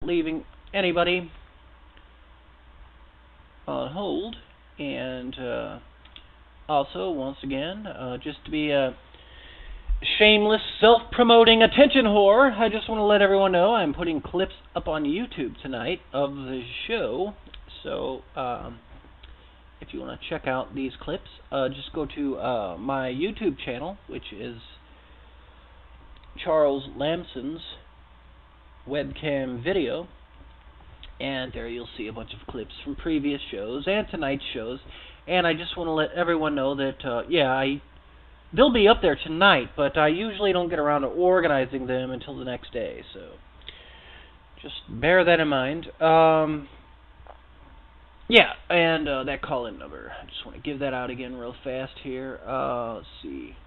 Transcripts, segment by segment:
leaving anybody on hold. And also, once again, just to be a shameless, self-promoting attention whore, I just want to let everyone know I'm putting clips up on YouTube tonight of the show. So, if you want to check out these clips, just go to my YouTube channel, which is Charles Lamson's webcam video. And there you'll see a bunch of clips from previous shows and tonight's shows. And I just want to let everyone know that, they'll be up there tonight, but I usually don't get around to organizing them until the next day. So just bear that in mind. And that call-in number. I just want to give that out again real fast here. Let's see.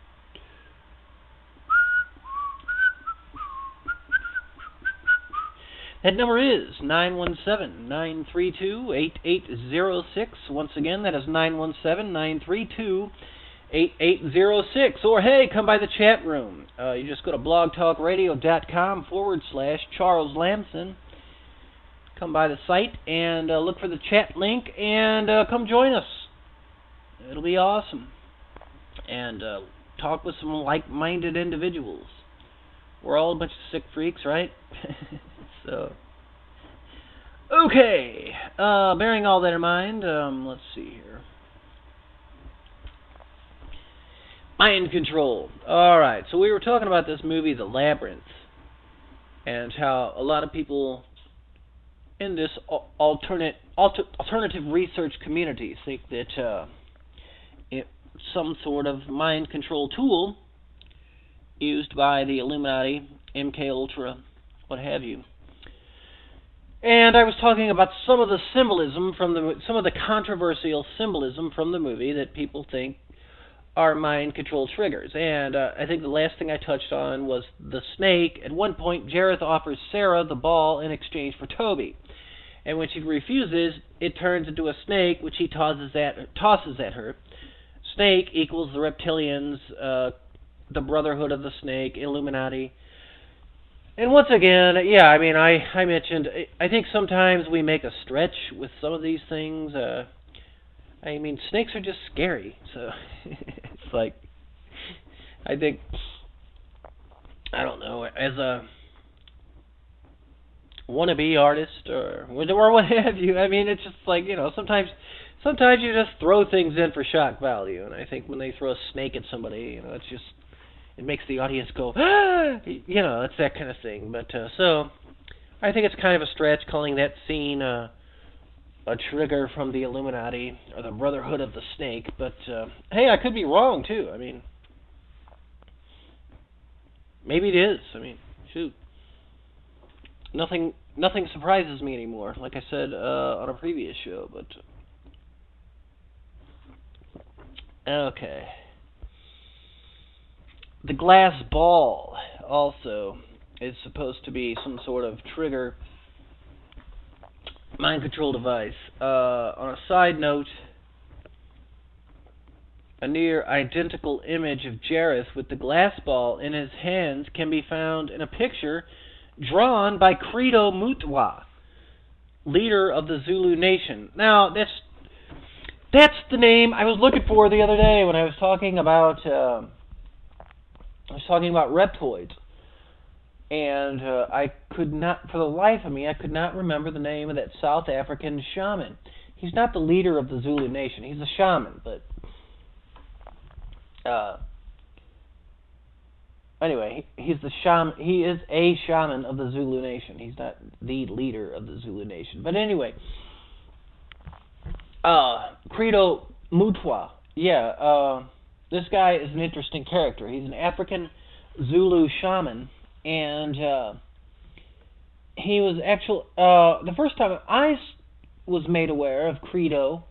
That number is 917-932-8806. Once again, that is 917-932-8806. Or, hey, come by the chat room. You just go to blogtalkradio.com/Charles Lamson. Come by the site and look for the chat link and come join us. It'll be awesome. And talk with some like-minded individuals. We're all a bunch of sick freaks, right? So, okay, bearing all that in mind, let's see here. Mind control. Alright, so we were talking about this movie, The Labyrinth, and how a lot of people in this alternative research community think that it's some sort of mind control tool used by the Illuminati, MK Ultra, what have you. And I was talking about some of the symbolism some of the controversial symbolism from the movie that people think are mind control triggers. And I think the last thing I touched on was the snake. At one point, Jareth offers Sarah the ball in exchange for Toby. And when she refuses, it turns into a snake, which he tosses at her. Snake equals the Reptilians, the Brotherhood of the Snake, Illuminati. And once again, I mentioned, I think sometimes we make a stretch with some of these things. Snakes are just scary. So, it's like, I think, I don't know, as a wannabe artist or what have you, it's just like, sometimes you just throw things in for shock value. And I think when they throw a snake at somebody, it's just, it makes the audience go, ah! It's that kind of thing. But, so, I think it's kind of a stretch calling that scene a trigger from the Illuminati or the Brotherhood of the Snake. But, hey, I could be wrong, too. Maybe it is. Shoot. Nothing surprises me anymore, like I said on a previous show. But, okay. The glass ball also is supposed to be some sort of trigger mind control device. On a side note, a near identical image of Jareth with the glass ball in his hands can be found in a picture drawn by Credo Mutwa, leader of the Zulu Nation. Now, that's the name I was looking for the other day when I was talking about Reptoids, and I could not, for the life of me, I could not remember the name of that South African shaman. He's not the leader of the Zulu Nation. He's a shaman, but anyway, he's the shaman. He is a shaman of the Zulu Nation. He's not the leader of the Zulu Nation. But anyway, Credo Mutwa. This guy is an interesting character. He's an African Zulu shaman, and he was actually the first time I was made aware of Credo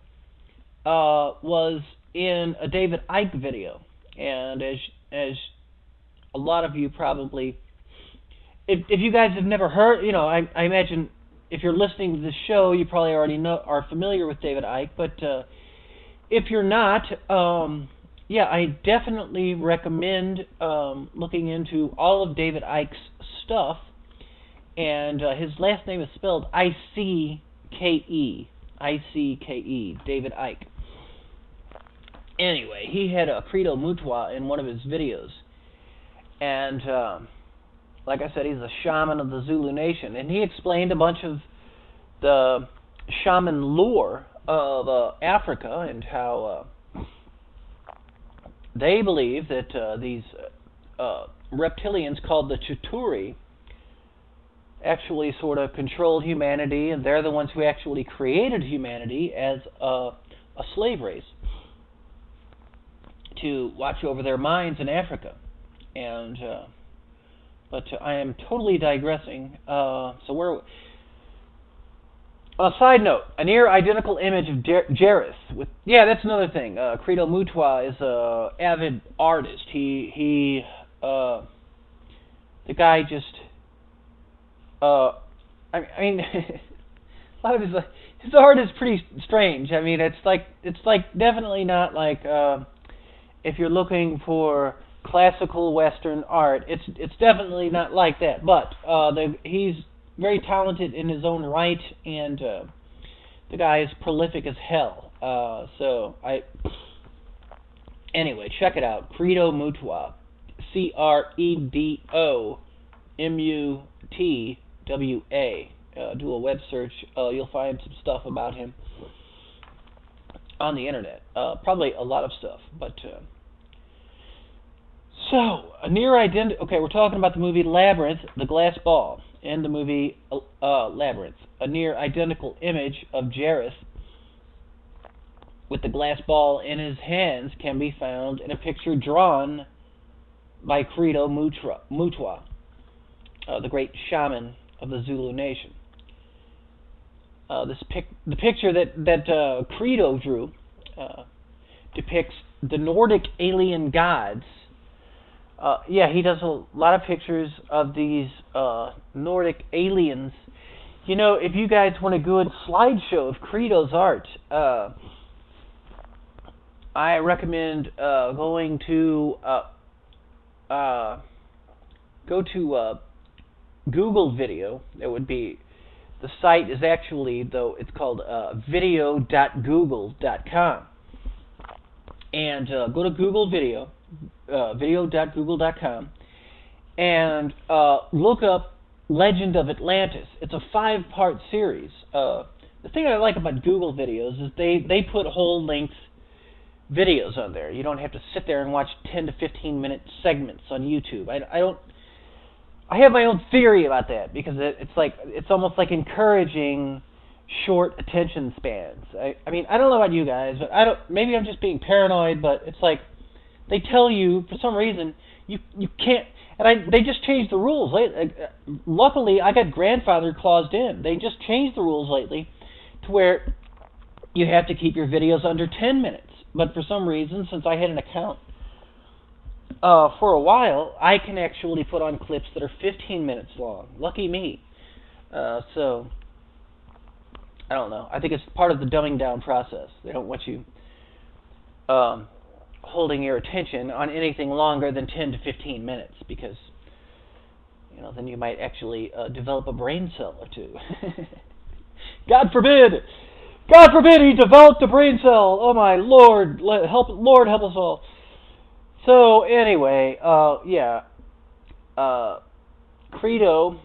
was in a David Icke video, and as a lot of you probably, if you guys have never heard, I imagine if you're listening to this show, you probably already are familiar with David Icke, but if you're not, I definitely recommend looking into all of David Icke's stuff. and his last name is spelled I-C-K-E. I-C-K-E, David Icke. Anyway, he had a credo mutwa in one of his videos, and like I said, he's a shaman of the Zulu Nation, and he explained a bunch of the shaman lore of Africa and how they believe that these reptilians called the Chituri actually sort of controlled humanity, and they're the ones who actually created humanity as a slave race to watch over their minds in Africa. And but I am totally digressing. So we're on a side note, a near identical image of Jareth with that's another thing. Credo Mutwa is a avid artist. The guy just I mean a lot of his art is pretty strange. I mean it's like definitely not like if you're looking for classical Western art, it's definitely not like that. But he's very talented in his own right, and the guy is prolific as hell. Anyway, check it out. Credo Mutwa, C-R-E-D-O-M-U-T-W-A. Do a web search. You'll find some stuff about him on the internet. Probably a lot of stuff, but. So, a near identical. Okay, we're talking about the movie Labyrinth, the glass ball, and the movie Labyrinth. A near identical image of Jareth with the glass ball in his hands can be found in a picture drawn by Credo Mutwa, the great shaman of the Zulu Nation. The picture that Credo drew depicts the Nordic alien gods. He does a lot of pictures of these Nordic aliens. You know, if you guys want a good slideshow of Credo's art, I recommend going to Google Video. It would be, the site is actually, though, it's called video.google.com. And go to Google Video, video.google.com, and look up Legend of Atlantis. It's a 5-part series. The thing I like about Google Videos is they put whole length videos on there. You don't have to sit there and watch 10 to 15 minute segments on YouTube. I have my own theory about that, because it's almost like encouraging short attention spans. I mean, I don't know about you guys, but maybe I'm just being paranoid, but it's like they tell you for some reason you can't, and they just changed the rules. Luckily, I got grandfather claused in. They just changed the rules lately to where you have to keep your videos under 10 minutes. But for some reason, since I had an account for a while, I can actually put on clips that are 15 minutes long. Lucky me. So, I don't know. I think it's part of the dumbing down process. They don't want you holding your attention on anything longer than 10 to 15 minutes, because then you might actually develop a brain cell or two. God forbid! God forbid he developed a brain cell! Oh my Lord! Lord help us all. So anyway, Credo,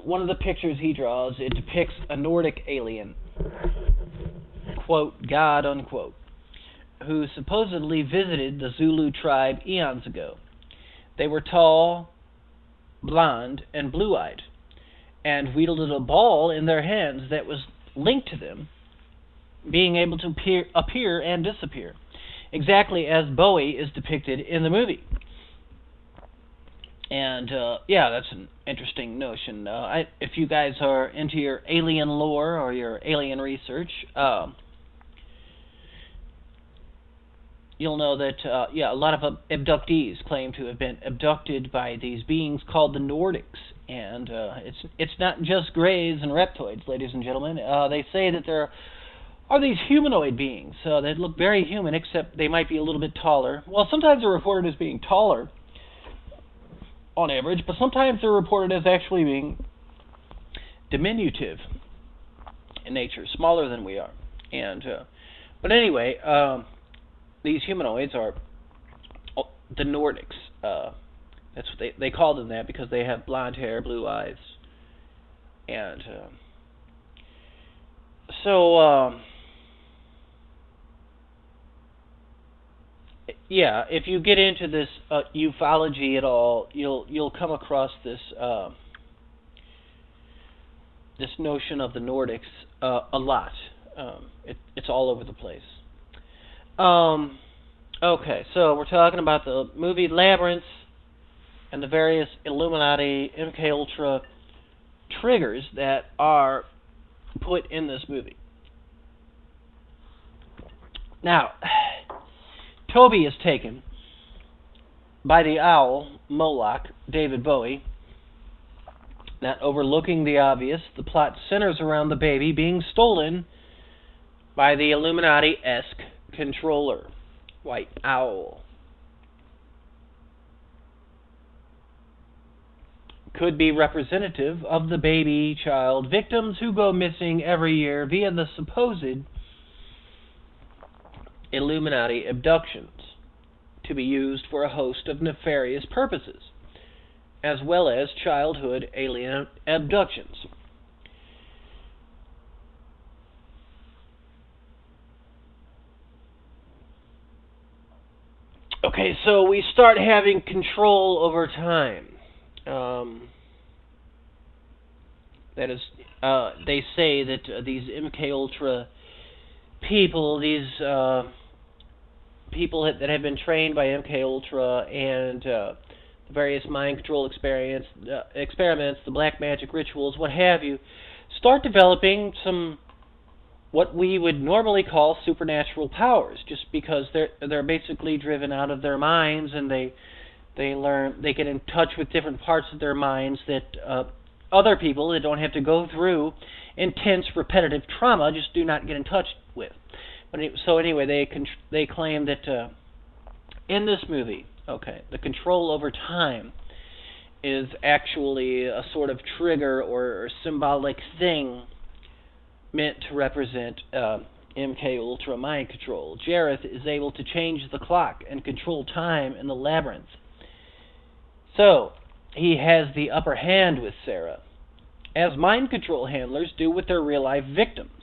one of the pictures he draws, it depicts a Nordic alien, quote, God, unquote, who supposedly visited the Zulu tribe eons ago. They were tall, blonde, and blue-eyed, and wielded a ball in their hands that was linked to them, being able to appear and disappear, exactly as Bowie is depicted in the movie. And, that's an interesting notion. If you guys are into your alien lore or your alien research, you'll know that, a lot of abductees claim to have been abducted by these beings called the Nordics. And it's not just greys and reptoids, ladies and gentlemen. They say that there are these humanoid beings that look very human, except they might be a little bit taller. Well, sometimes they're reported as being taller, on average, but sometimes they're reported as actually being diminutive in nature, smaller than we are. And but anyway, these humanoids are the Nordics. That's what they call them that because they have blonde hair, blue eyes, and yeah. If you get into this ufology at all, you'll come across this this notion of the Nordics a lot. It's all over the place. Okay, so we're talking about the movie Labyrinth and the various Illuminati, MK Ultra triggers that are put in this movie. Now, Toby is taken by the owl, Moloch, David Bowie. Not overlooking the obvious, the plot centers around the baby being stolen by the Illuminati-esque controller, White Owl. Could be representative of the baby child victims who go missing every year via the supposed Illuminati abductions, to be used for a host of nefarious purposes, as well as childhood alien abductions. Okay, so we start having control over time. That is, they say that these MK Ultra people, these people that have been trained by MK Ultra and the various mind control experiments, the black magic rituals, what have you, start developing some what we would normally call supernatural powers, just because they're basically driven out of their minds, and they get in touch with different parts of their minds that other people that don't have to go through intense repetitive trauma just do not get in touch with. So anyway, they claim that in this movie, the control over time is actually a sort of trigger or symbolic thing meant to represent MK Ultra mind control. Jareth is able to change the clock and control time in the labyrinth. So, he has the upper hand with Sarah, as mind control handlers do with their real-life victims.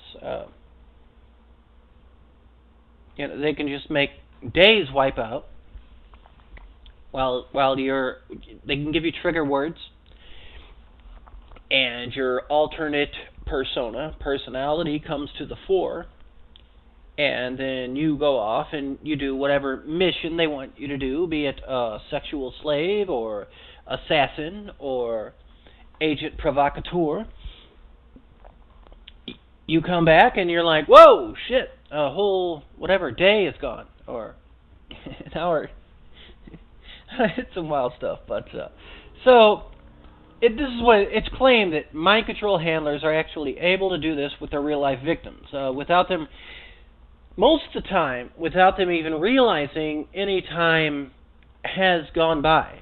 They can just make days wipe out, while they can give you trigger words, and your alternate personality comes to the fore, and then you go off and you do whatever mission they want you to do, be it a sexual slave or assassin or agent provocateur. You come back and you're like, whoa, shit, a whole whatever day is gone, or an hour. It's some wild stuff, but so this is what it's claimed, that mind control handlers are actually able to do this with their real life victims, without them. Most of the time, without them even realizing any time has gone by.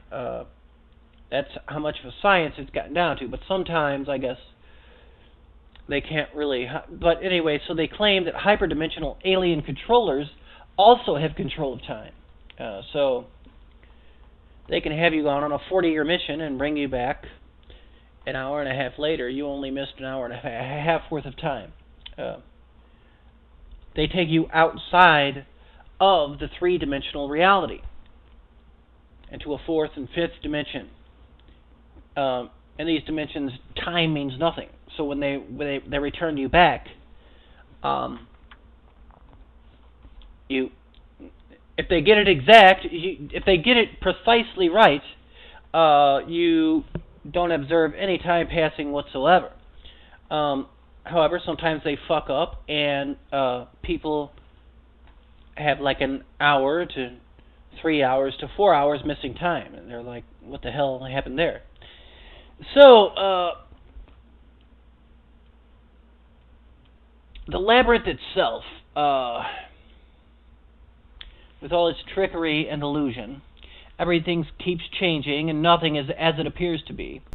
That's how much of a science it's gotten down to. But sometimes, I guess, they can't really. But anyway, so they claim that hyperdimensional alien controllers also have control of time. So they can have you gone on a 40-year mission and bring you back an hour and a half later. You only missed an hour and a half worth of time. They take you outside of the three-dimensional reality into a fourth and fifth dimension. In these dimensions, time means nothing. So when they return you back, if they get it exact, if they get it precisely right, you don't observe any time passing whatsoever. However, sometimes they fuck up, and people have like an hour to 3 hours to 4 hours missing time, and they're like, what the hell happened there? So, the labyrinth itself, with all its trickery and illusion, everything keeps changing and nothing is as it appears to be.